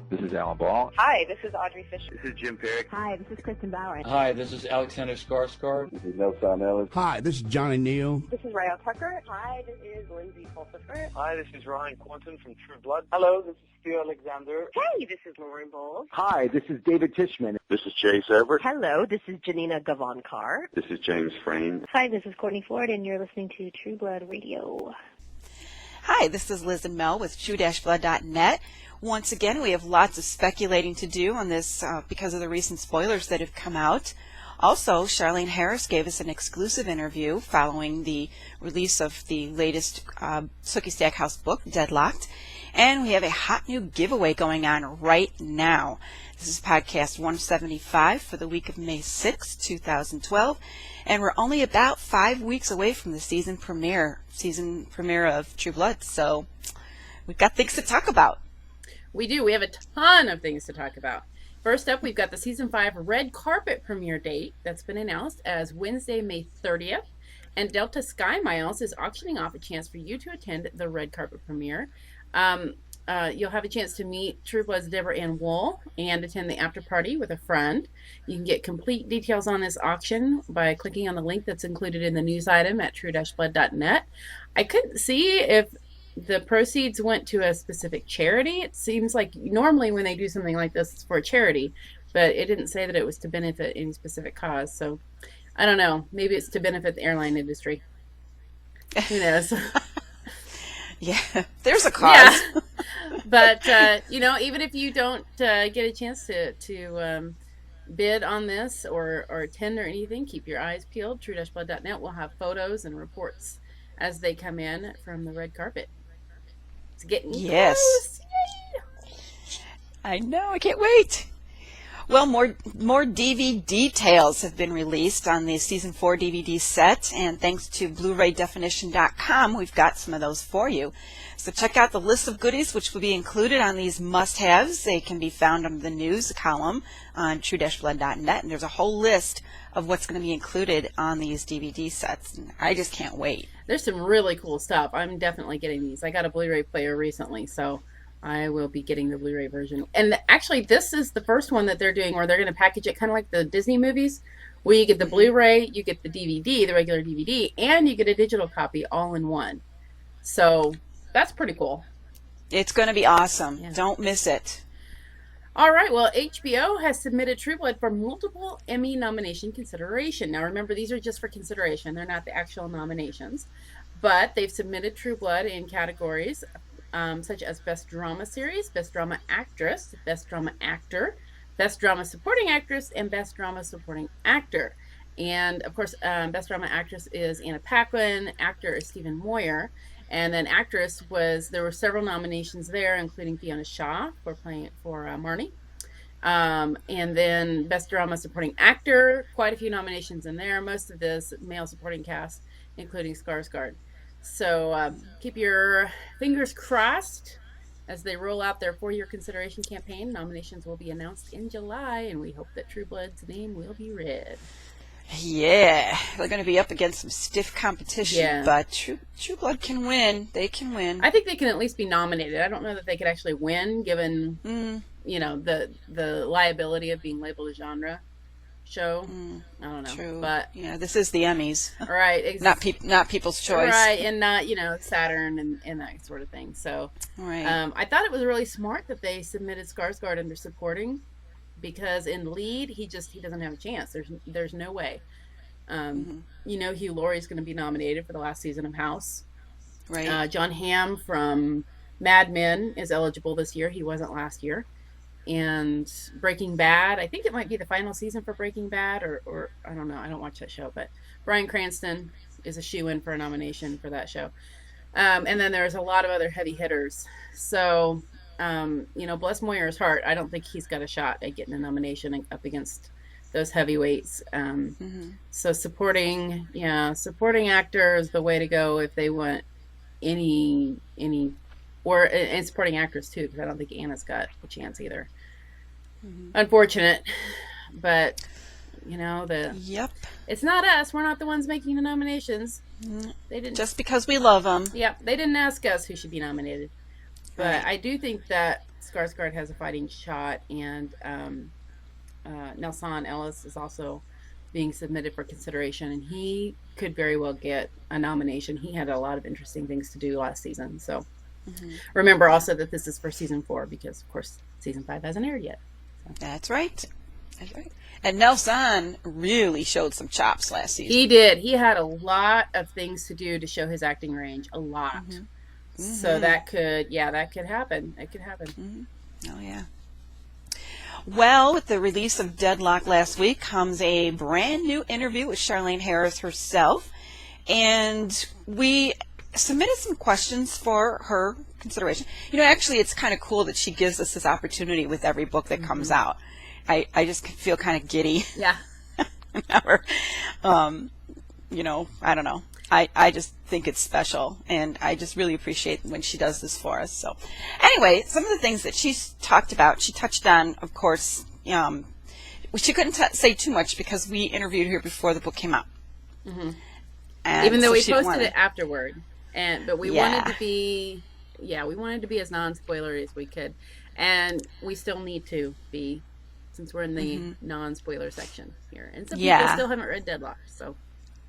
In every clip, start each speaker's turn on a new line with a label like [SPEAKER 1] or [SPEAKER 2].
[SPEAKER 1] This is Alan Ball.
[SPEAKER 2] Hi, this is Audrey Fisher.
[SPEAKER 3] This is Jim Perry.
[SPEAKER 4] Hi, this is Kristen Bauer.
[SPEAKER 5] Hi, this is Alexander Skarsgård.
[SPEAKER 3] This is Nelson Ellis.
[SPEAKER 6] Hi, this is Johnny Neal.
[SPEAKER 2] This is Rael Tucker. Hi, this is Lindsay Pulsifer.
[SPEAKER 7] Hi, this is Ryan Quentin from True Blood.
[SPEAKER 8] Hello, this is Theo Alexander.
[SPEAKER 2] Hey, this is Lauren Bowles.
[SPEAKER 3] Hi, this is David Tishman.
[SPEAKER 9] This is Chase Everett.
[SPEAKER 2] Hello, this is Janina Gavankar.
[SPEAKER 9] This is James Frayne.
[SPEAKER 10] Hi, this is Courtney Ford, and you're listening to True Blood Radio.
[SPEAKER 11] Hi, this is Liz and Mel with True-Blood.net. Once again, we have lots of speculating to do on this because of the recent spoilers that have come out. Also, Charlaine Harris gave us an exclusive interview following the release of the latest Sookie Stackhouse book, Deadlocked. And we have a hot new giveaway going on right now. This is podcast 175 for the week of May 6, 2012. And we're only about 5 weeks away from the season premiere of True Blood. So we've got things to talk about.
[SPEAKER 12] We do. We have a ton of things to talk about. First up, we've got the Season 5 red carpet premiere date that's been announced as Wednesday, May 30th. And Delta Sky Miles is auctioning off a chance for you to attend the red carpet premiere. You'll have a chance to meet True Blood's Deborah Ann Wool and attend the after party with a friend. You can get complete details on this auction by clicking on the link that's included in the news item at True-Blood.net. I couldn't see if the proceeds went to a specific charity. It seems like normally when they do something like this, it's for a charity, but it didn't say that it was to benefit any specific cause. So I don't know. Maybe it's to benefit the airline industry. Who knows?
[SPEAKER 11] Yeah, there's a cause.
[SPEAKER 12] Yeah. But, even if you don't get a chance to bid on this or attend or anything, keep your eyes peeled. True-Blood.net will have photos and reports as they come in from the red carpet. It's getting close. Yay!
[SPEAKER 11] I know. I can't wait. Well, more DVD details have been released on the Season 4 DVD set, and thanks to BluRayDefinition.com, we've got some of those for you. So check out the list of goodies which will be included on these must-haves. They can be found under the news column on True-Blood.net, and there's a whole list of what's going to be included on these DVD sets. And I just can't wait.
[SPEAKER 12] There's some really cool stuff. I'm definitely getting these. I got a Blu-ray player recently, so I will be getting the Blu-ray version. And actually, this is the first one that they're doing where they're going to package it kind of like the Disney movies, where you get the Blu-ray, you get the DVD, the regular DVD, and you get a digital copy all in one. So that's pretty cool.
[SPEAKER 11] It's going to be awesome.
[SPEAKER 12] Yeah.
[SPEAKER 11] Don't miss it.
[SPEAKER 12] All right. Well, HBO has submitted True Blood for multiple Emmy nomination consideration. Now, remember, these are just for consideration. They're not the actual nominations. But they've submitted True Blood in categories such as Best Drama Series, Best Drama Actress, Best Drama Actor, Best Drama Supporting Actress, and Best Drama Supporting Actor. And, of course, Best Drama Actress is Anna Paquin. Actor is Stephen Moyer. And then Actress there were several nominations there, including Fiona Shaw for Marnie. And then Best Drama Supporting Actor, quite a few nominations in there. Most of this male supporting cast, including Skarsgård. So keep your fingers crossed as they roll out their 4-year consideration campaign. Nominations will be announced in July, and we hope that True Blood's name will be read.
[SPEAKER 11] Yeah, they're going to be up against some stiff competition,
[SPEAKER 12] Yeah.
[SPEAKER 11] but True Blood can win. They can win.
[SPEAKER 12] I think they can at least be nominated. I don't know that they could actually win, given the liability of being labeled a genre show. I don't know.
[SPEAKER 11] True.
[SPEAKER 12] But
[SPEAKER 11] yeah, this is the Emmys.
[SPEAKER 12] Right.
[SPEAKER 11] Not People's Choice.
[SPEAKER 12] Right, and not, Saturn and that sort of thing. So
[SPEAKER 11] right.
[SPEAKER 12] I thought it was really smart that they submitted Skarsgård under supporting, because in lead he doesn't have a chance. There's no way. Hugh Laurie's going to be nominated for the last season of House.
[SPEAKER 11] Right.
[SPEAKER 12] John Hamm from Mad Men is eligible this year. He wasn't last year. And Breaking Bad, I think it might be the final season for Breaking Bad, or I don't know. I don't watch that show, but Bryan Cranston is a shoo-in for a nomination for that show. And then there's a lot of other heavy hitters. So, bless Moyer's heart, I don't think he's got a shot at getting a nomination up against those heavyweights. So supporting actor is the way to go if they want and supporting actress too, because I don't think Anna's got a chance either. Unfortunate, but
[SPEAKER 11] Yep.
[SPEAKER 12] It's not us. We're not the ones making the nominations. They didn't.
[SPEAKER 11] Just because we love them.
[SPEAKER 12] Yep. They didn't ask us who should be nominated. But
[SPEAKER 11] Right.
[SPEAKER 12] I do think that Skarsgård has a fighting shot, and Nelson Ellis is also being submitted for consideration, and he could very well get a nomination. He had a lot of interesting things to do last season. So remember also that this is for season 4 because, of course, season 5 hasn't aired yet. So.
[SPEAKER 11] That's right. That's right. And Nelson really showed some chops last season.
[SPEAKER 12] He did. He had a lot of things to do to show his acting range. A lot. So that could happen. It could happen.
[SPEAKER 11] Oh, yeah. Well, with the release of Deadlock last week comes a brand new interview with Charlaine Harris herself. And we submitted some questions for her consideration. You know, actually, it's kind of cool that she gives us this opportunity with every book that comes out. I just feel kind of giddy.
[SPEAKER 12] Yeah.
[SPEAKER 11] Whenever, you know, I don't know. I just think it's special, and I just really appreciate when she does this for us. So anyway, some of the things that she's talked about, she touched on, of course, she couldn't say too much because we interviewed her before the book came out. And
[SPEAKER 12] even though
[SPEAKER 11] so
[SPEAKER 12] we
[SPEAKER 11] she
[SPEAKER 12] posted it afterward, but we wanted to be, we wanted to be as non-spoilery as we could, and we still need to be, since we're in the non-spoiler section here, and some people still haven't read Deadlock, so.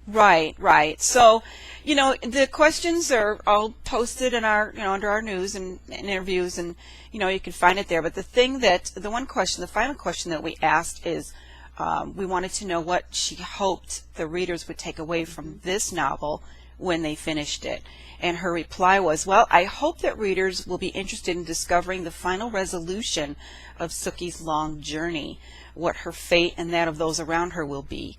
[SPEAKER 11] Right. So, you know, the questions are all posted in our, you know, under our news and interviews, and, you know, you can find it there. But the final question that we asked is, we wanted to know what she hoped the readers would take away from this novel when they finished it. And her reply was, well, I hope that readers will be interested in discovering the final resolution of Sookie's long journey, what her fate and that of those around her will be.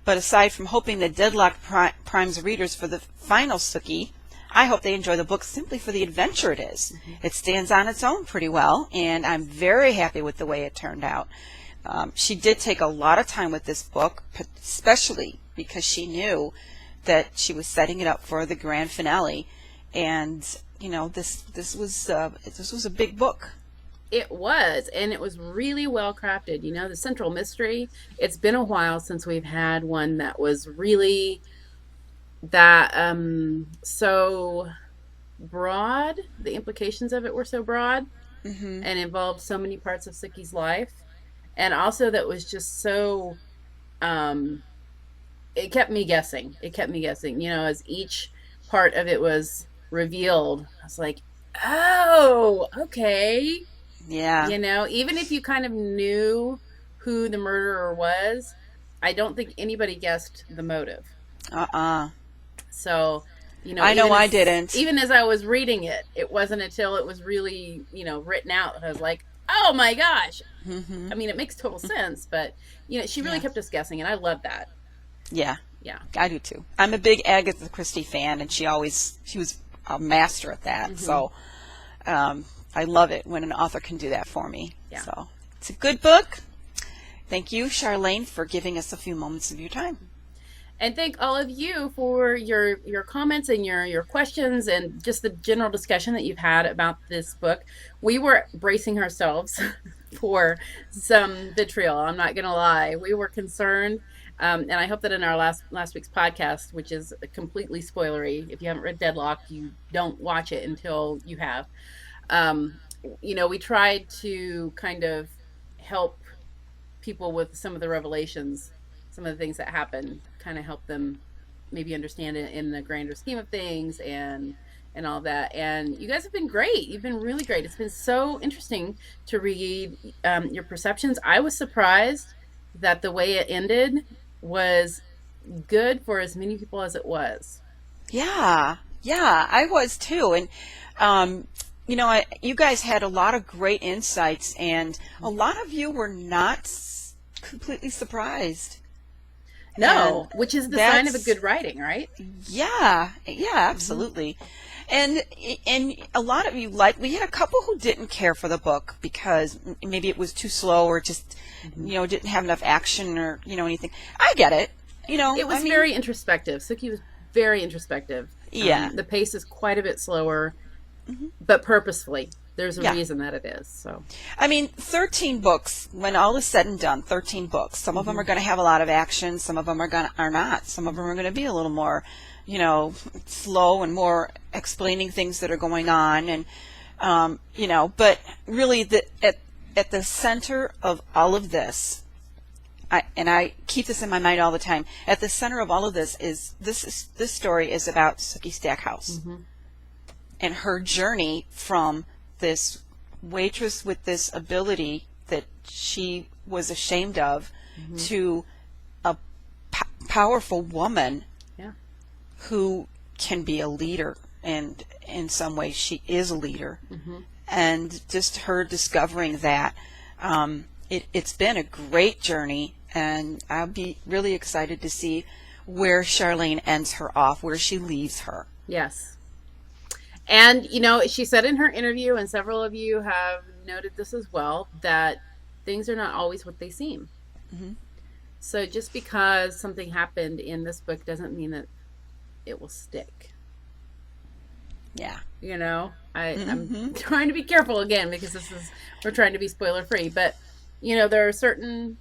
[SPEAKER 11] But aside from hoping that Deadlock primes readers for the final Sookie, I hope they enjoy the book simply for the adventure it is. It stands on its own pretty well, and I'm very happy with the way it turned out. She did take a lot of time with this book, especially because she knew that she was setting it up for the grand finale, and you know, this was a big book.
[SPEAKER 12] It was, and it was really well crafted. You know, the central mystery, it's been a while since we've had one that was really that so broad. The implications of it were so broad and involved so many parts of Sookie's life, and also that was just so it kept me guessing. You know, as each part of it was revealed, I was like, oh, okay.
[SPEAKER 11] Yeah.
[SPEAKER 12] You know, even if you kind of knew who the murderer was, I don't think anybody guessed the motive. So, you know,
[SPEAKER 11] I know I didn't.
[SPEAKER 12] Even as I was reading it, it wasn't until it was really, you know, written out that I was like, oh my gosh. I mean, it makes total sense, but, you know, she really kept us guessing, and I love that.
[SPEAKER 11] Yeah. I do too. I'm a big Agatha Christie fan, and she was a master at that. So, I love it when an author can do that for me. Yeah. So it's a good book. Thank you, Charlaine, for giving us a few moments of your time.
[SPEAKER 12] And thank all of you for your comments and your questions and just the general discussion that you've had about this book. We were bracing ourselves for some vitriol. I'm not going to lie. We were concerned. And I hope that in our last week's podcast, which is completely spoilery, if you haven't read Deadlock, you don't watch it until you have. You know, we tried to kind of help people with some of the revelations, some of the things that happen, kind of help them maybe understand it in the grander scheme of things and all that. And you guys have been great. You've been really great. It's been so interesting to read your perceptions. I was surprised that the way it ended was good for as many people as it was.
[SPEAKER 11] Yeah, I was too. And, you know, you guys had a lot of great insights, and a lot of you were not completely surprised.
[SPEAKER 12] No, which is the sign of a good writing, right?
[SPEAKER 11] Yeah, absolutely. And a lot of you, like, we had a couple who didn't care for the book because maybe it was too slow or just, you know, didn't have enough action or, you know, anything. I get it. You know,
[SPEAKER 12] it was very introspective. Sookie was very introspective.
[SPEAKER 11] Yeah.
[SPEAKER 12] The pace is quite a bit slower, but purposefully. There's a reason that it is. So,
[SPEAKER 11] I mean, 13 books, when all is said and done, 13 books. Some of them are going to have a lot of action. Some of them are not. Some of them are going to be a little more, you know, slow and more explaining things that are going on. And But really at the center of all of this, I keep this in my mind all the time, at the center of all of this story is about Sookie Stackhouse and her journey from this waitress with this ability that she was ashamed of to a powerful woman who can be a leader, and in some ways she is a leader. And just her discovering that, it's been a great journey, and I'll be really excited to see where Charlaine ends her off, where she leaves her.
[SPEAKER 12] Yes. And, she said in her interview, and several of you have noted this as well, that things are not always what they seem. So just because something happened in this book doesn't mean that it will stick.
[SPEAKER 11] Yeah.
[SPEAKER 12] I'm trying to be careful again, because we're trying to be spoiler free, but there are certain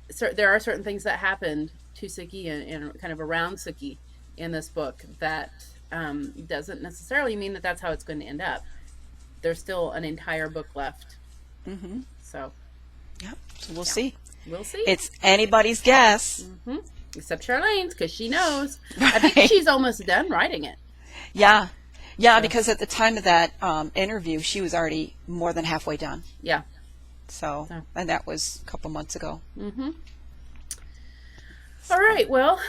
[SPEAKER 12] things that happened to Sookie and kind of around Sookie in this book that doesn't necessarily mean that that's how it's going to end up. There's still an entire book left. So
[SPEAKER 11] we'll see.
[SPEAKER 12] We'll see.
[SPEAKER 11] It's anybody's guess.
[SPEAKER 12] Except Charlaine's, because she knows. I think she's almost done writing it.
[SPEAKER 11] Yeah, because at the time of that interview, she was already more than halfway done.
[SPEAKER 12] Yeah.
[SPEAKER 11] So, and that was a couple months ago.
[SPEAKER 12] All right, well,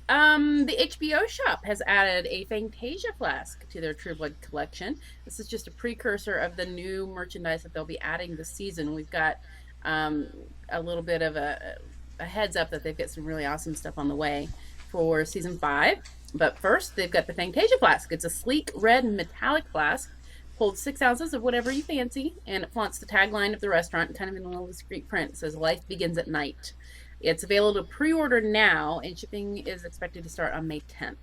[SPEAKER 12] the HBO Shop has added a Fantasia flask to their True Blood collection. This is just a precursor of the new merchandise that they'll be adding this season. We've got a little bit of a heads up that they've got some really awesome stuff on the way for season 5. But first, they've got the Fantasia flask. It's a sleek red metallic flask. Holds 6 ounces of whatever you fancy, and it flaunts the tagline of the restaurant, kind of in a little discreet print. It says, "Life begins at night." It's available to pre-order now, and shipping is expected to start on May 10th.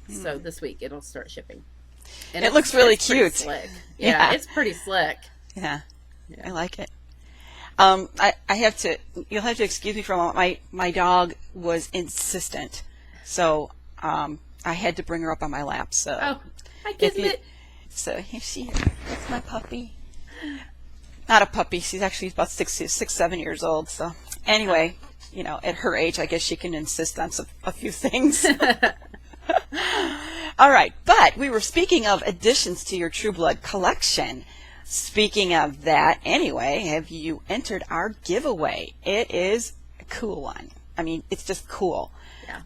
[SPEAKER 12] So this week it'll start shipping. And
[SPEAKER 11] it looks really cute.
[SPEAKER 12] Slick. Yeah, it's pretty slick.
[SPEAKER 11] Yeah, I like it. You'll have to excuse me for a moment. My dog was insistent, so I had to bring her up on my lap. So,
[SPEAKER 12] hi, Kismet.
[SPEAKER 11] So here she is. That's my puppy. Not a puppy. She's actually about 7 years old. So anyway, at her age, I guess she can insist on a few things. All right. But we were speaking of additions to your True Blood collection. Speaking of that, anyway, have you entered our giveaway? It is a cool one. I mean, it's just cool.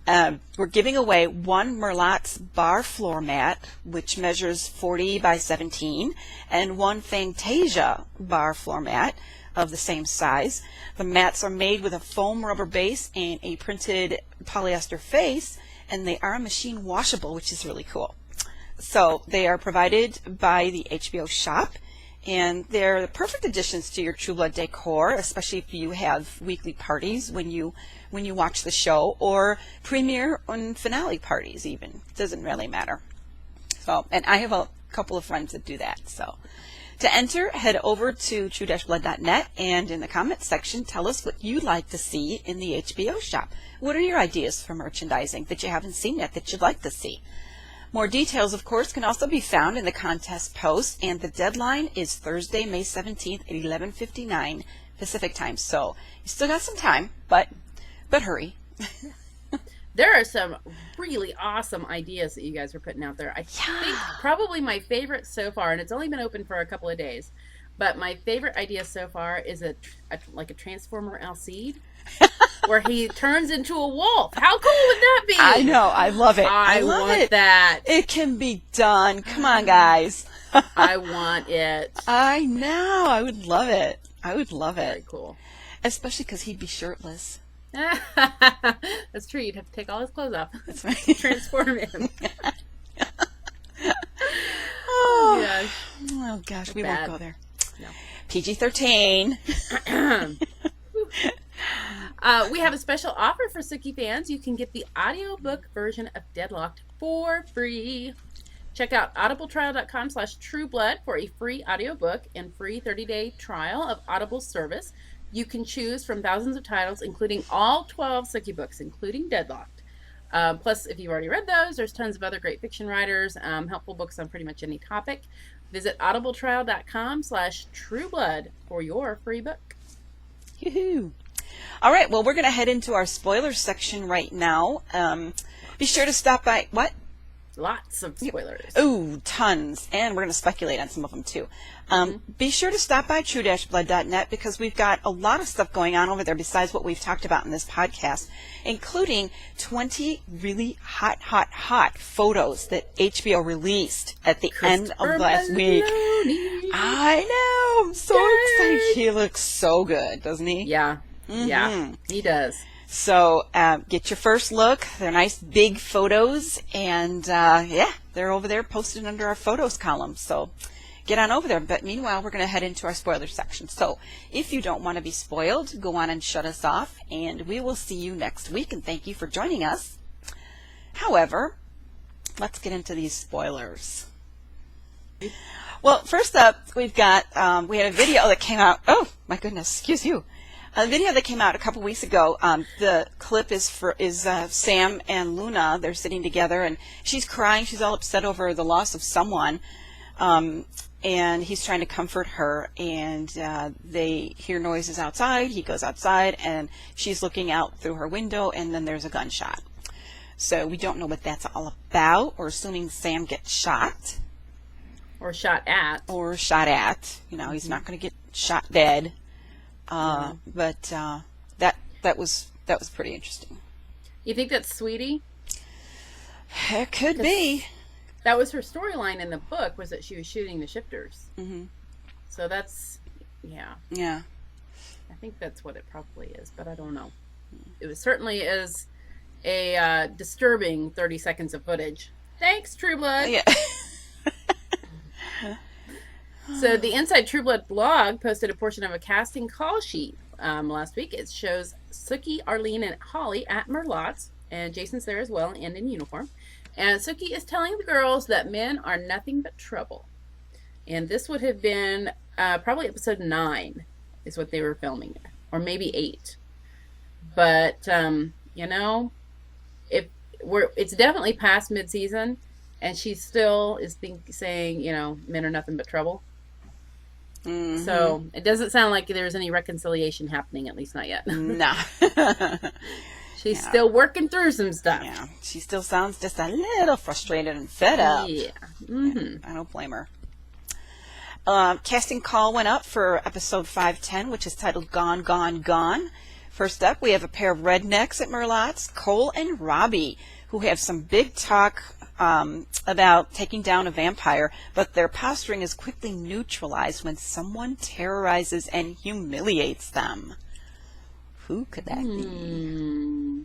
[SPEAKER 11] Yeah. We're giving away one Merlot's bar floor mat, which measures 40 by 17, and one Fantasia bar floor mat of the same size. The mats are made with a foam rubber base and a printed polyester face, and they are machine washable, which is really cool. So they are provided by the HBO Shop, and they're the perfect additions to your True Blood decor, especially if you have weekly parties when you watch the show, or premiere and finale parties even. It doesn't really matter. So, and I have a couple of friends that do that. So to enter, head over to True-Blood.net, and in the comments section, tell us what you'd like to see in the HBO Shop. What are your ideas for merchandising that you haven't seen yet that you'd like to see? More details, of course, can also be found in the contest post, and the deadline is Thursday, May 17th at 11:59 Pacific time. So you still got some time, but hurry.
[SPEAKER 12] There are some really awesome ideas that you guys are putting out there. I think probably my favorite so far, and it's only been open for a couple of days, but my favorite idea so far is like a Transformer Alcide, where he turns into a wolf. How cool would that be?
[SPEAKER 11] I know. I love it.
[SPEAKER 12] I love want that.
[SPEAKER 11] It can be done. Come on, guys.
[SPEAKER 12] I want it.
[SPEAKER 11] I know. I would love it. I would love it.
[SPEAKER 12] Very cool.
[SPEAKER 11] Especially because he'd be shirtless.
[SPEAKER 12] That's true. You'd have to take all his clothes off.
[SPEAKER 11] That's right.
[SPEAKER 12] Transform him.
[SPEAKER 11] Oh gosh, we
[SPEAKER 12] bad.
[SPEAKER 11] won't go there.
[SPEAKER 12] No.
[SPEAKER 11] PG-13.
[SPEAKER 12] We have a special offer for Sookie fans. You can get the audiobook version of Deadlocked for free. Check out audibletrial.com/trueblood for a free audiobook and free 30-day trial of Audible service. You can choose from thousands of titles, including all 12 Sookie books, including Deadlocked. Plus, if you've already read those, there's tons of other great fiction writers, helpful books on pretty much any topic. Visit audibletrial.com/trueblood for your free book.
[SPEAKER 11] Yoo-hoo. All right, well, we're going to head into our spoilers section right now. Be sure to stop by, what?
[SPEAKER 12] Lots of spoilers.
[SPEAKER 11] Ooh, tons. And we're going to speculate on some of them, too. Be sure to stop by True-Blood.net because we've got a lot of stuff going on over there besides what we've talked about in this podcast, including 20 really hot photos that HBO released at the end of last week. I know. I'm so excited. He looks so good, doesn't he?
[SPEAKER 12] Yeah. Yeah, he does.
[SPEAKER 11] So get your first look. They're nice big photos, and they're over there posted under our photos column. So get on over there. But meanwhile, we're going to head into our spoiler section. So if you don't want to be spoiled, go on and shut us off, and we will see you next week. And thank you for joining us. However, let's get into these spoilers. Well, first up, we've got we had a video that came out. Oh my goodness, excuse you. A video that came out a couple weeks ago. The clip is Sam and Luna. They're sitting together, and she's crying. She's all upset over the loss of someone, and he's trying to comfort her. And they hear noises outside. He goes outside, and she's looking out through her window, and then there's a gunshot. So we don't know what that's all about. We're assuming Sam gets shot.
[SPEAKER 12] Or shot at.
[SPEAKER 11] You know, he's not going to get shot dead. But that was pretty interesting.
[SPEAKER 12] You think that's Sweetie?
[SPEAKER 11] It could be.
[SPEAKER 12] That was her storyline in the book, was that she was shooting the shifters. Mm-hmm. So that's, yeah.
[SPEAKER 11] Yeah.
[SPEAKER 12] I think that's what it probably is, but I don't know. It certainly is a disturbing 30 seconds of footage. Thanks, True Blood.
[SPEAKER 11] Yeah.
[SPEAKER 12] So the Inside True Blood blog posted a portion of a casting call sheet last week. It shows Sookie, Arlene, and Holly at Merlot's, and Jason's there as well and in uniform. And Sookie is telling the girls that men are nothing but trouble. And this would have been probably episode 9 is what they were filming, or maybe 8. But you know, it's definitely past mid-season, and she still is saying, you know, men are nothing but trouble. Mm-hmm. So it doesn't sound like there's any reconciliation happening, at least not yet.
[SPEAKER 11] No.
[SPEAKER 12] She's still working through some stuff.
[SPEAKER 11] Yeah, she still sounds just a little frustrated and fed up.
[SPEAKER 12] Yeah. Mm-hmm.
[SPEAKER 11] Yeah, I don't blame her. Casting call went up for episode 510, which is titled Gone, Gone, Gone. First up, we have a pair of rednecks at Merlot's, Cole and Robbie, who have some big talk about taking down a vampire, but their posturing is quickly neutralized when someone terrorizes and humiliates them. Who could that be?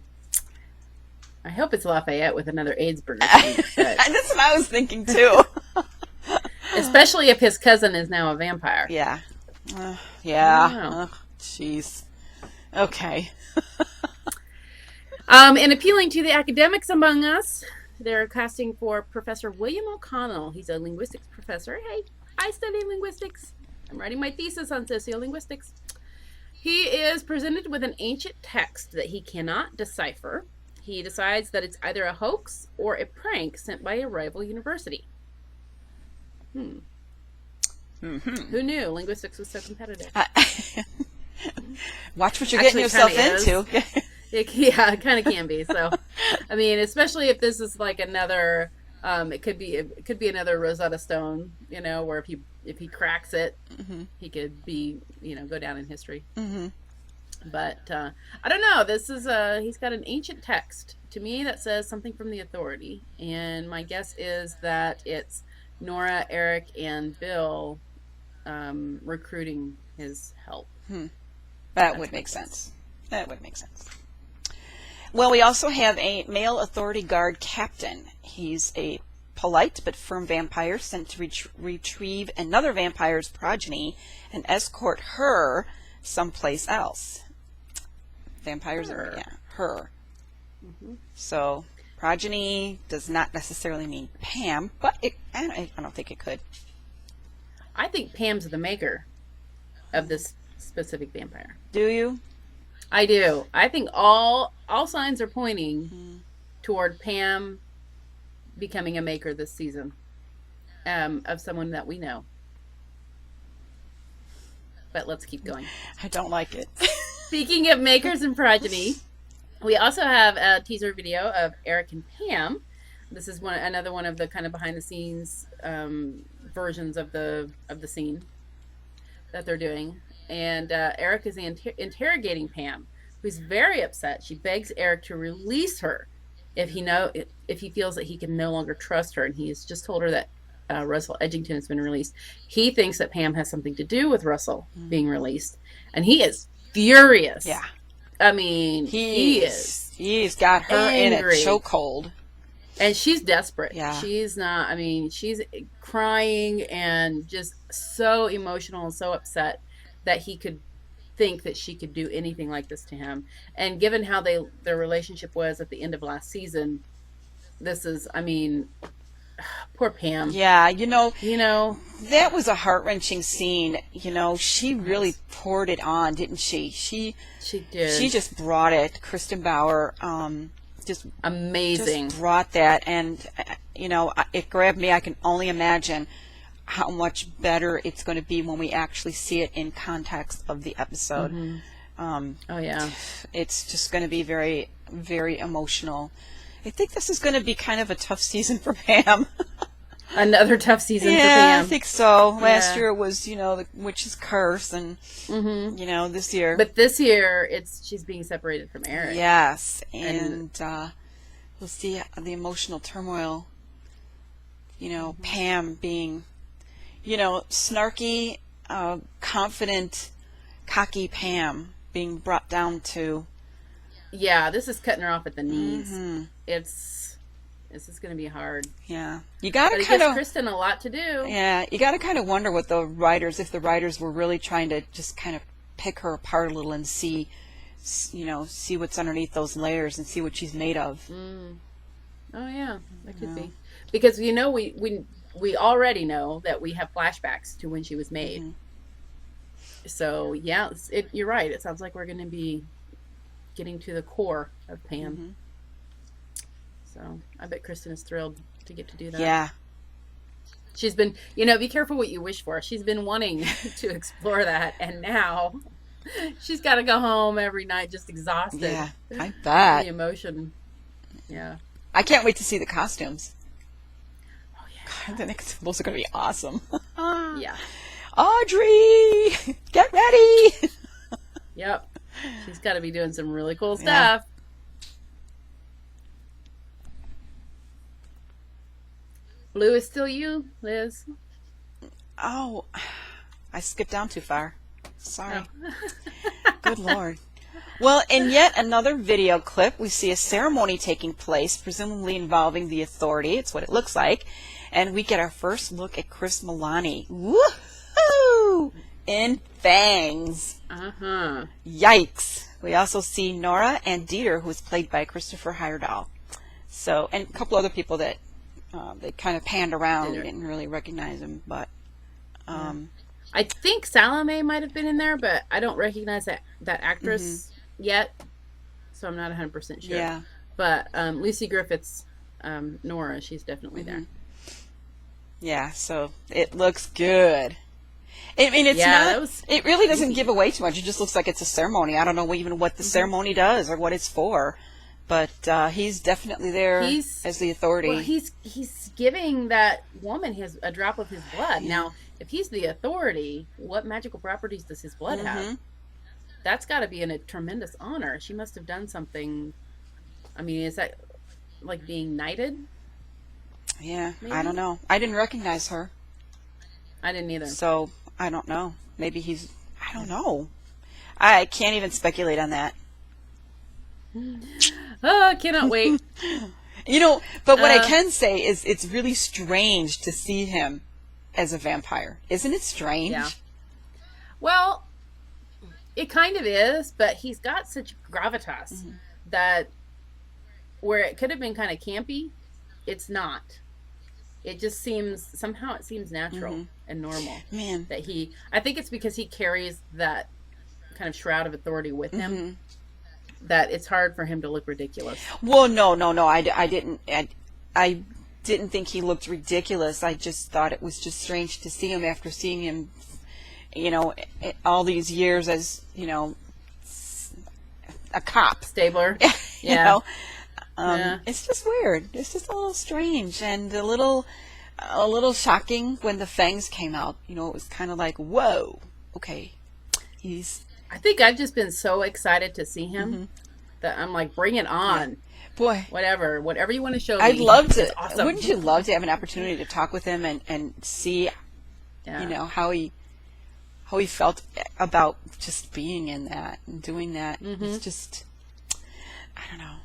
[SPEAKER 12] I hope it's Lafayette with another AIDS burger.
[SPEAKER 11] That's what I was thinking, too.
[SPEAKER 12] Especially if his cousin is now a vampire.
[SPEAKER 11] Yeah. Yeah. Jeez. Okay.
[SPEAKER 12] And appealing to the academics among us, they're casting for Professor William O'Connell. He's a linguistics professor. Hey, I study linguistics. I'm writing my thesis on sociolinguistics. He is presented with an ancient text that he cannot decipher. He decides that it's either a hoax or a prank sent by a rival university. Mm-hmm. Who knew linguistics was so competitive?
[SPEAKER 11] Watch what you're getting yourself into.
[SPEAKER 12] Yeah, it kind of can be. So, I mean, especially if this is like another, it could be another Rosetta Stone, you know, where if he cracks it, he could be, you know, go down in history. Mm-hmm. But I don't know. This is he's got an ancient text to me that says something from the authority, and my guess is that it's Nora, Eric, and Bill recruiting his help.
[SPEAKER 11] That would make sense. That would make sense. Well, we also have a male authority guard captain. He's a polite but firm vampire sent to retrieve another vampire's progeny and escort her someplace else. Vampires are, her. Mm-hmm. So, progeny does not necessarily mean Pam, but I don't think it could.
[SPEAKER 12] I think Pam's the maker of this specific vampire.
[SPEAKER 11] Do you?
[SPEAKER 12] I do. I think all signs are pointing toward Pam becoming a maker this season. of someone that we know. But let's keep going.
[SPEAKER 11] I don't like it.
[SPEAKER 12] Speaking of makers and progeny, we also have a teaser video of Eric and Pam. This is another one of the kind of behind the scenes versions of the scene that they're doing. And Eric is interrogating Pam, who's very upset. She begs Eric to release her if he feels that he can no longer trust her. And he has just told her that Russell Edgington has been released. He thinks that Pam has something to do with Russell being released, and he is furious.
[SPEAKER 11] Yeah,
[SPEAKER 12] I mean,
[SPEAKER 11] he's got her
[SPEAKER 12] angry.
[SPEAKER 11] in a chokehold,
[SPEAKER 12] and she's desperate.
[SPEAKER 11] Yeah,
[SPEAKER 12] she's not. I mean, she's crying and just so emotional and so upset that he could think that she could do anything like this to him. And given how their relationship was at the end of last season, this is, I mean, poor Pam.
[SPEAKER 11] Yeah, you know, that was a heart-wrenching scene. You know, she really poured it on, didn't she? She did. She just brought it. Kristen Bauer, just
[SPEAKER 12] amazing.
[SPEAKER 11] Just brought that, and you know, it grabbed me. I can only imagine how much better it's going to be when we actually see it in context of the episode.
[SPEAKER 12] Oh yeah,
[SPEAKER 11] it's just going to be very, very emotional. I think this is going to be kind of a tough season for Pam.
[SPEAKER 12] Another tough season for Pam.
[SPEAKER 11] Yeah, I think so. Last year it was, the witch's curse, and this year.
[SPEAKER 12] But this year, she's being separated from Eric.
[SPEAKER 11] Yes, and we'll see the emotional turmoil. Pam being, snarky, confident, cocky Pam being brought down to.
[SPEAKER 12] Yeah, this is cutting her off at the knees. This is going to be hard.
[SPEAKER 11] Yeah, you got to
[SPEAKER 12] kind
[SPEAKER 11] of
[SPEAKER 12] gives Kristen a lot to do.
[SPEAKER 11] Yeah, you got to kind of wonder what the writers, if the writers were really trying to just kind of pick her apart a little and see what's underneath those layers and see what she's made of.
[SPEAKER 12] Oh yeah, that could be, because we already know that we have flashbacks to when she was made. So yeah, you're right. It sounds like we're going to be getting to the core of Pam. So I bet Kristen is thrilled to get to do that.
[SPEAKER 11] Yeah.
[SPEAKER 12] She's been, be careful what you wish for. She's been wanting to explore that, and now she's got to go home every night just exhausted.
[SPEAKER 11] Yeah, I bet.
[SPEAKER 12] The emotion. Yeah.
[SPEAKER 11] I can't wait to see the costumes.
[SPEAKER 12] Oh yeah.
[SPEAKER 11] God, I think those are going to be awesome.
[SPEAKER 12] Yeah.
[SPEAKER 11] Audrey, get ready.
[SPEAKER 12] Yep. She's got to be doing some really cool stuff. Blue is still you, Liz.
[SPEAKER 11] Oh, I skipped down too far. Sorry. Good Lord. Well, in yet another video clip, we see a ceremony taking place, presumably involving the Authority. It's what it looks like. And we get our first look at Chris Milani. Woohoo! In fangs. Yikes. We also see Nora and Dieter, who is played by Christopher Heyerdahl. So, and a couple other people that they kind of panned around. We didn't really recognize him, but
[SPEAKER 12] I think Salome might have been in there, but I don't recognize that actress yet, so I'm not 100% sure.
[SPEAKER 11] Yeah.
[SPEAKER 12] But Lucy Griffith's Nora, she's definitely there.
[SPEAKER 11] Yeah, so it looks good. I mean, it's it really doesn't give away too much. It just looks like it's a ceremony. I don't know even what the ceremony does or what it's for. But he's definitely there as the Authority.
[SPEAKER 12] Well, he's giving that woman a drop of his blood. Now, if he's the Authority, what magical properties does his blood have? That's got to be a tremendous honor. She must have done something. I mean, is that like being knighted?
[SPEAKER 11] Yeah,
[SPEAKER 12] maybe?
[SPEAKER 11] I don't know. I didn't recognize her.
[SPEAKER 12] I didn't either.
[SPEAKER 11] So, I don't know. Maybe I don't know. I can't even speculate on that.
[SPEAKER 12] Oh, I cannot wait.
[SPEAKER 11] But what I can say is it's really strange to see him as a vampire. Isn't it strange?
[SPEAKER 12] Yeah. Well, it kind of is, but he's got such gravitas that where it could have been kind of campy, it's not. It just seems natural and normal.
[SPEAKER 11] Man.
[SPEAKER 12] I think it's because he carries that kind of shroud of authority with him. That it's hard for him to look ridiculous.
[SPEAKER 11] Well, no. I didn't. I didn't think he looked ridiculous. I just thought it was just strange to see him after seeing him, all these years as, a cop.
[SPEAKER 12] Stabler.
[SPEAKER 11] Yeah.
[SPEAKER 12] Yeah.
[SPEAKER 11] It's just weird. It's just a little strange and a little shocking when the fangs came out. It was kind of like, whoa, okay.
[SPEAKER 12] I think I've just been so excited to see him that I'm like, bring it on.
[SPEAKER 11] Yeah. Boy.
[SPEAKER 12] Whatever you want to show me.
[SPEAKER 11] I'd love to.
[SPEAKER 12] It's awesome.
[SPEAKER 11] Wouldn't you love to have an opportunity to talk with him and see, how he felt about just being in that and doing that. It's just, I don't know.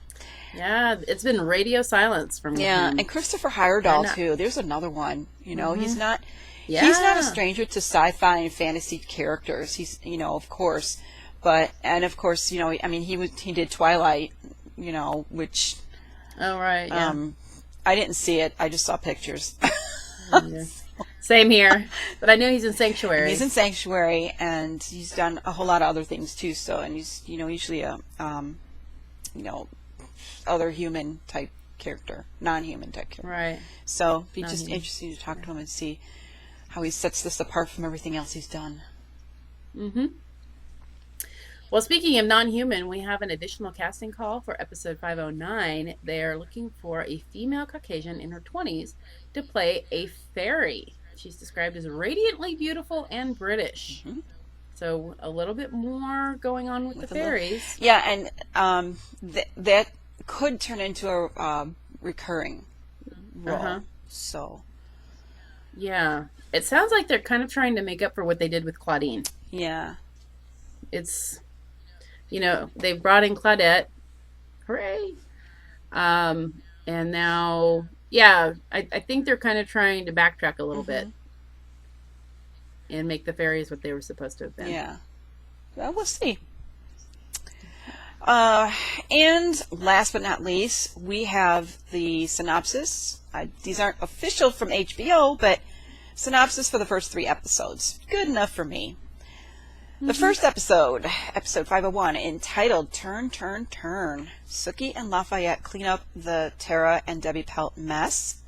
[SPEAKER 12] Yeah, it's been radio silence from him.
[SPEAKER 11] Yeah, and Christopher Heyerdahl too. There's another one. He's not.
[SPEAKER 12] Yeah.
[SPEAKER 11] He's not a stranger to sci-fi and fantasy characters. He's, of course, he did Twilight, which.
[SPEAKER 12] Oh right. Yeah.
[SPEAKER 11] I didn't see it. I just saw pictures.
[SPEAKER 12] Yeah. Same here, but I know he's in Sanctuary.
[SPEAKER 11] He's in Sanctuary, and he's done a whole lot of other things too. So, and he's, usually a, other human type character, non-human type character.
[SPEAKER 12] Right.
[SPEAKER 11] So, it'd be just interesting to talk to him and see how he sets this apart from everything else he's done.
[SPEAKER 12] Well, speaking of non-human, we have an additional casting call for episode 509. They're looking for a female Caucasian in her 20s to play a fairy. She's described as radiantly beautiful and British. So a little bit more going on with the fairies.
[SPEAKER 11] Yeah, and that could turn into a recurring role. So.
[SPEAKER 12] Yeah. It sounds like they're kind of trying to make up for what they did with Claudine.
[SPEAKER 11] Yeah.
[SPEAKER 12] It's, they've brought in Claudette. Hooray. And now, I think they're kind of trying to backtrack a little bit and make the fairies what they were supposed to have been.
[SPEAKER 11] Yeah. Well, we'll see. And last but not least, we have the synopsis. These aren't official from HBO, but synopsis for the first 3 episodes. Good enough for me. The first episode 501, entitled Turn, Turn, Turn. Sookie and Lafayette clean up the Tara and Debbie Pelt mess.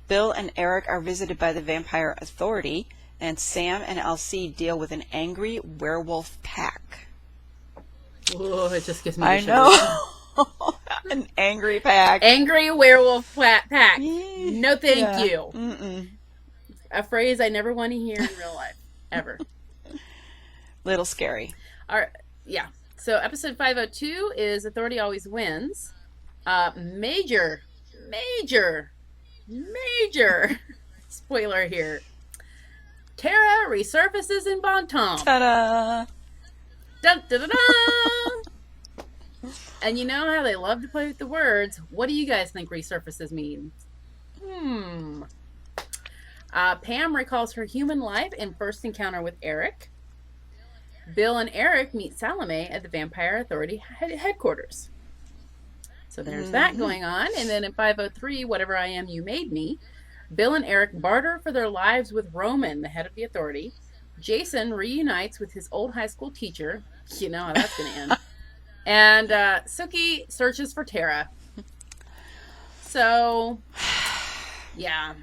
[SPEAKER 11] Bill and Eric are visited by the Vampire Authority, and Sam and Elsie deal with an angry werewolf pack.
[SPEAKER 12] Oh, it just gives me
[SPEAKER 11] I know. An angry pack.
[SPEAKER 12] Angry werewolf pack. No thank you.
[SPEAKER 11] Mm-mm.
[SPEAKER 12] A phrase I never want to hear in real life. Ever.
[SPEAKER 11] Little scary.
[SPEAKER 12] Yeah. So episode 502 is Authority Always Wins. Major spoiler here. Tara resurfaces in Bonton.
[SPEAKER 11] Ta-da!
[SPEAKER 12] Dun, dun, dun, dun. And you know how they love to play with the words. What do you guys think resurfaces means? Pam recalls her human life and first encounter with Eric. Bill and Eric meet Salome at the Vampire Authority headquarters. So there's that going on. And then in 503, Whatever I Am, You Made Me, Bill and Eric barter for their lives with Roman, the head of the Authority. Jason reunites with his old high school teacher. You know how that's going to end. And Sookie searches for Tara. So, yeah.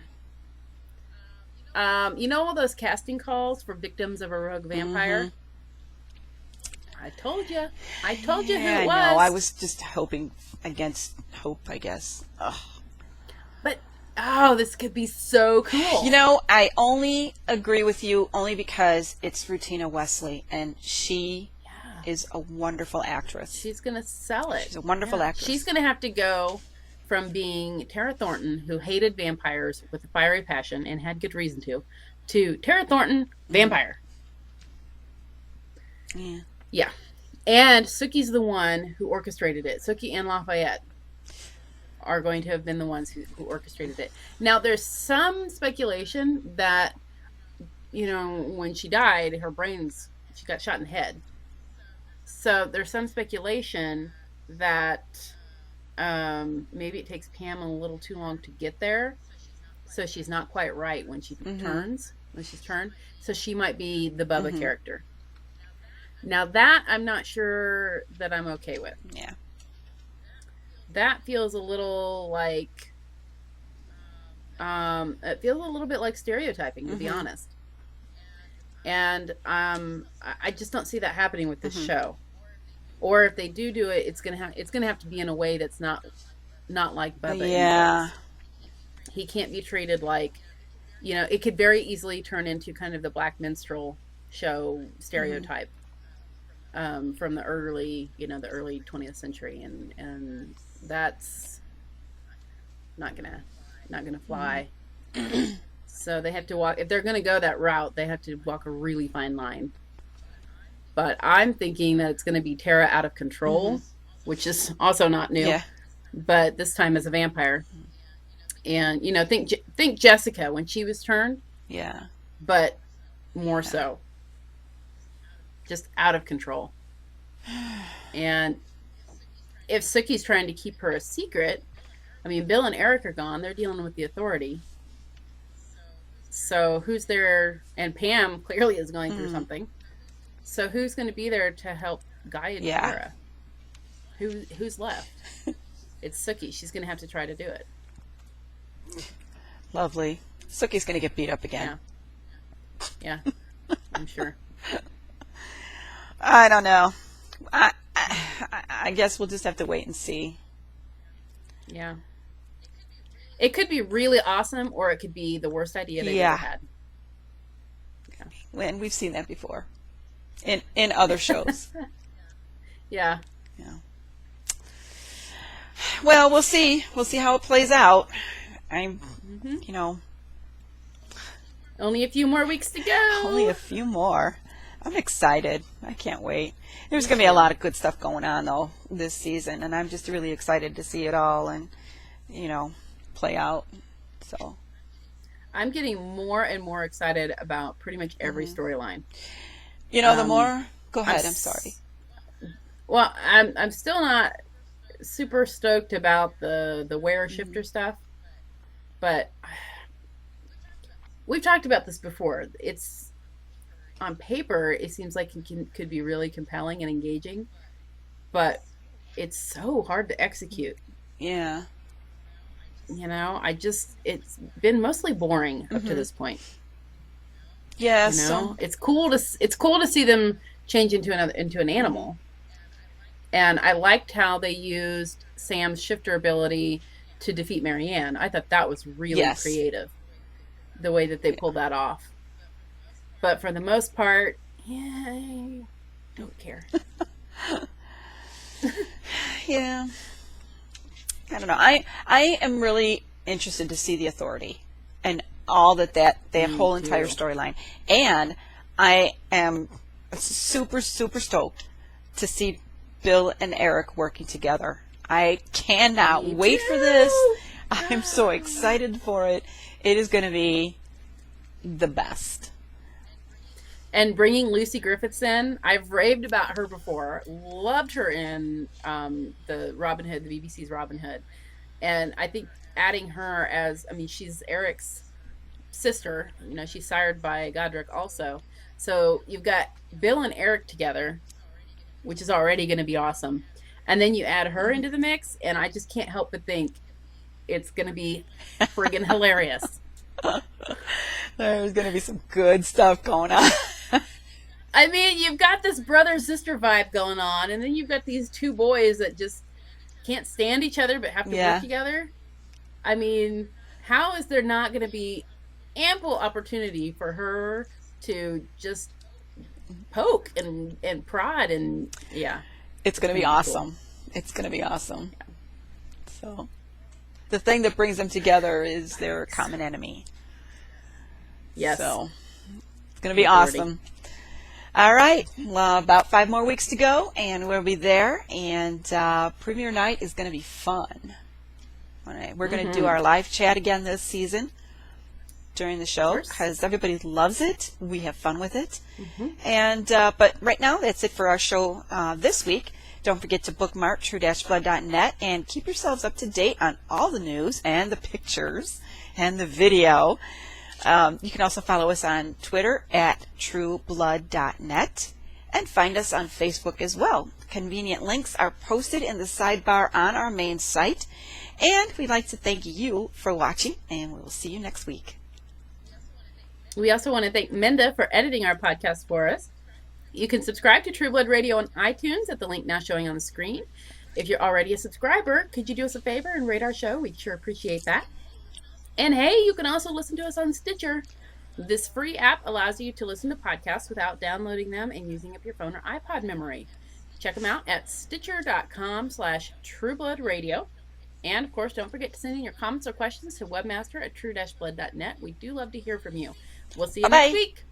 [SPEAKER 12] You know all those casting calls for victims of a rogue vampire? I told you. Who it was.
[SPEAKER 11] I know. I was just hoping against hope, I guess. Ugh.
[SPEAKER 12] But, this could be so cool.
[SPEAKER 11] I only agree with you only because it's Rutina Wesley, and she is a wonderful actress.
[SPEAKER 12] She's going to sell it.
[SPEAKER 11] She's a wonderful actress.
[SPEAKER 12] She's going to have to go from being Tara Thornton, who hated vampires with a fiery passion and had good reason to Tara Thornton, vampire.
[SPEAKER 11] Yeah.
[SPEAKER 12] Yeah. And Sookie's the one who orchestrated it. Sookie and Lafayette are going to have been the ones who orchestrated it. Now, there's some speculation that, when she died, she got shot in the head. So there's some speculation that maybe it takes Pam a little too long to get there. So she's not quite right when she turns, when she's turned. So she might be the Bubba character. Now that I'm not sure that I'm okay with.
[SPEAKER 11] Yeah.
[SPEAKER 12] That feels a little like it feels a little bit like stereotyping, to be honest. And I just don't see that happening with this show. Or if they do it, it's gonna have to be in a way that's not like Bubba.
[SPEAKER 11] Yeah.
[SPEAKER 12] He can't be treated like, it could very easily turn into kind of the black minstrel show stereotype from the early 20th century, and that's not gonna fly. So they have to walk, if they're gonna go that route, they have to walk a really fine line. But I'm thinking that it's gonna be Tara out of control, which is also not new.
[SPEAKER 11] Yeah.
[SPEAKER 12] But this time as a vampire. And think Jessica when she was turned.
[SPEAKER 11] Yeah.
[SPEAKER 12] But more so. Just out of control. And if Sookie's trying to keep her a secret, I mean, Bill and Eric are gone. They're dealing with the authority. So who's there? And Pam clearly is going through something. So who's going to be there to help guide Tara? Who's left? It's Sookie. She's going to have to try to do it.
[SPEAKER 11] Lovely. Sookie's going to get beat up again.
[SPEAKER 12] Yeah. I'm sure.
[SPEAKER 11] I don't know. I guess we'll just have to wait and see.
[SPEAKER 12] Yeah. It could be really awesome, or it could be the worst idea they've ever had.
[SPEAKER 11] And we've seen that before in other shows.
[SPEAKER 12] Yeah.
[SPEAKER 11] Well, we'll see. We'll see how it plays out.
[SPEAKER 12] Only a few more weeks to go.
[SPEAKER 11] Only a few more. I'm excited. I can't wait. There's going to be a lot of good stuff going on, though, this season, and I'm just really excited to see it all and, play out. So
[SPEAKER 12] I'm getting more and more excited about pretty much every storyline.
[SPEAKER 11] The more... Go ahead. I'm sorry.
[SPEAKER 12] Well, I'm still not super stoked about the wearer shifter stuff, but we've talked about this before. It's on paper, it seems like it could be really compelling and engaging, but it's so hard to execute.
[SPEAKER 11] Yeah.
[SPEAKER 12] It's been mostly boring up to this point.
[SPEAKER 11] Yeah.
[SPEAKER 12] It's cool to see them change into an animal. And I liked how they used Sam's shifter ability to defeat Marianne. I thought that was really creative, the way that they pulled that off. But for the most part, I don't care.
[SPEAKER 11] Yeah. I don't know. I am really interested to see the authority and all that whole entire storyline. And I am super, super stoked to see Bill and Eric working together. I cannot wait for this. I'm so excited for it. It is going to be the best.
[SPEAKER 12] And bringing Lucy Griffiths in, I've raved about her before. Loved her in the Robin Hood, the BBC's Robin Hood. And I think adding her she's Eric's sister. She's sired by Godric also. So you've got Bill and Eric together, which is already going to be awesome. And then you add her into the mix, and I just can't help but think it's going to be friggin' hilarious.
[SPEAKER 11] There's going to be some good stuff going on.
[SPEAKER 12] I mean, you've got this brother-sister vibe going on, and then you've got these two boys that just can't stand each other but have to work together. I mean, how is there not going to be ample opportunity for her to just poke and prod and,
[SPEAKER 11] It's going to be awesome. Cool. It's going to be awesome. Yeah. So, the thing that brings them together is their common enemy.
[SPEAKER 12] Yes.
[SPEAKER 11] So, it's going to be awesome. All right. Well, about 5 more weeks to go, and we'll be there. And premiere night is going to be fun. All right. We're going to do our live chat again this season during the show because everybody loves it. We have fun with it. And but right now, that's it for our show this week. Don't forget to bookmark True-Blood.net and keep yourselves up to date on all the news and the pictures and the video. You can also follow us on Twitter at True-Blood.net. and find us on Facebook as well. Convenient links are posted in the sidebar on our main site. And we'd like to thank you for watching, and we will see you next week.
[SPEAKER 12] We also want to thank Minda for editing our podcast for us. You can subscribe to True Blood Radio on iTunes at the link now showing on the screen. If you're already a subscriber, could you do us a favor and rate our show? We'd sure appreciate that. And hey, you can also listen to us on Stitcher. This free app allows you to listen to podcasts without downloading them and using up your phone or iPod memory. Check them out at stitcher.com/trueblood.radio. And, of course, don't forget to send in your comments or questions to webmaster@true-blood.net. We do love to hear from you. We'll see you
[SPEAKER 11] Bye-bye.
[SPEAKER 12] next week.